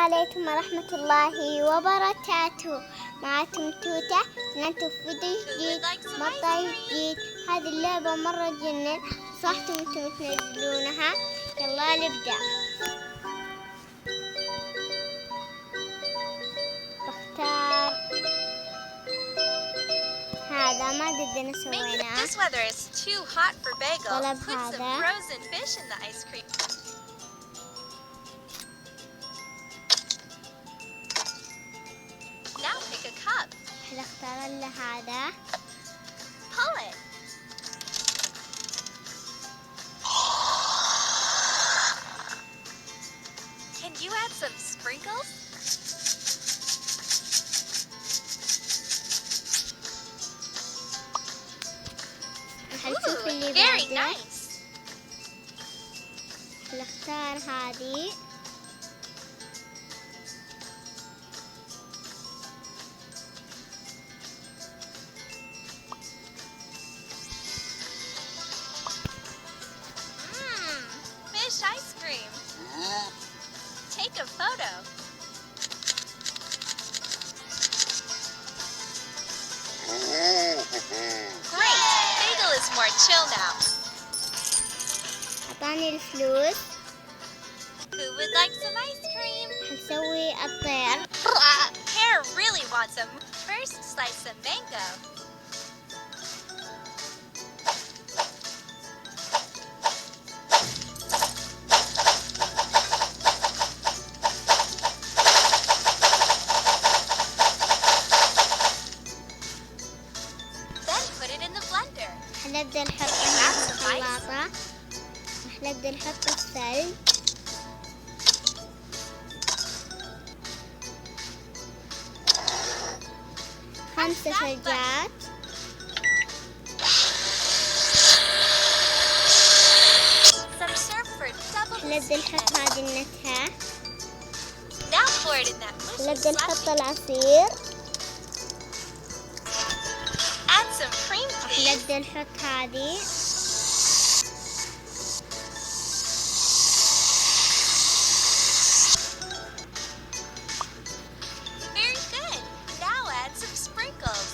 عليكم ورحمة الله وبركاته. معكم توتة. ننتو في فيديو جديد مطعم جديد. هذه اللعبة مرة تجنن، صحتم انتم تنزلونها. يلا نبدأ. بختار هذا، ما قدرنا سويناه. This weather is too hot for bagel. طلب Put some هذا. frozen fish in the ice cream. Now pick a cup. اختار له هذا. Pull it. Can you add some sprinkles? Ooh, very nice. نختار هذه. Fish ice cream. Take a photo. Great! Bagel is more chill now. أعطاني الفلوس. Who would like some ice cream? حنسوي الطير. Pear really wants some. First, slice some mango. Then put it in the blender. حنبدأ نحط هنا في الخلاطة. نبدأ نحط الثلج. خمسة ثلجات. Some syrup for double نبدأ نحط هذه النكهة. Now pour it in that mushy نبدأ نحط slushy. العصير. Add some cream, please. نبدأ نحط هذه. Very good. Now add some sprinkles.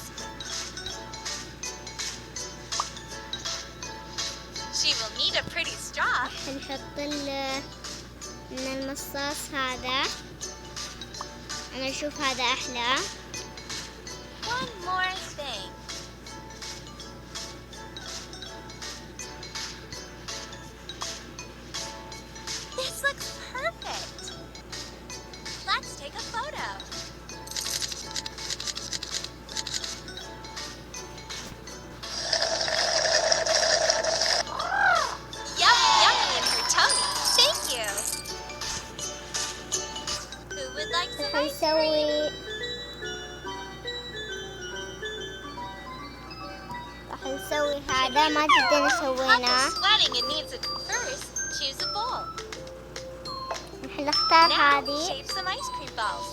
She will need a pretty straw. نحط من المصاص هذا. أنا أشوف هذا أحلى. One more thing. This looks perfect. Let's take a photo. Yummy, yummy in her tummy. Thank you. Who would like some ice cream? راح نسوي هذا، ما جدا سويناه. Papa's sweating and needs it. First, choose a bowl. نختار Now, هذه. shape some ice cream balls.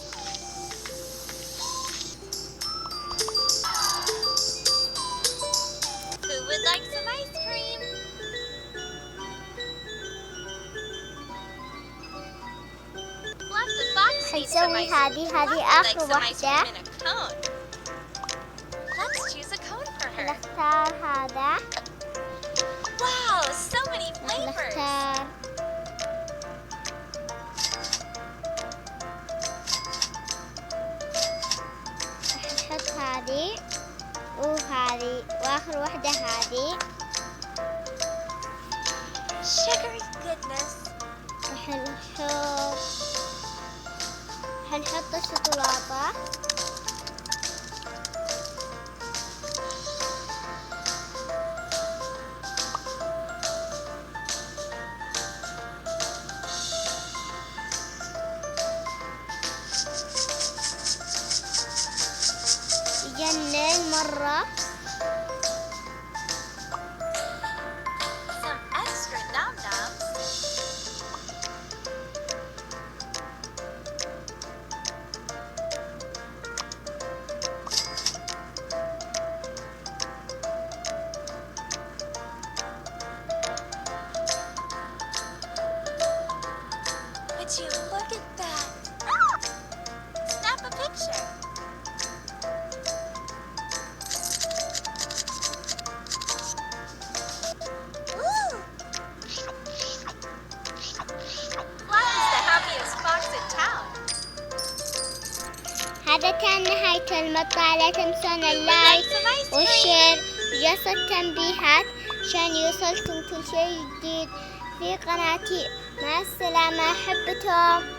Who would like some ice cream? Fluff the box needs some حنسوي ice cream. هذه Fluffy آخر likes some ice واحدة. cream in a cone. Let's choose a cone for her. نختار هذا. Wow, so many flavors. نختار نحط هذه وهذه وآخر واحدة هذه. Sugary goodness. حنحط الشوكولاتة. يجنن مرة. Some extra num-nums. Would you look at that? المقطع لا تنسون اللايك والشير وجرس التنبيهات عشان يوصلكم كل شيء جديد في قناتي. مع السلامة، أحبكم.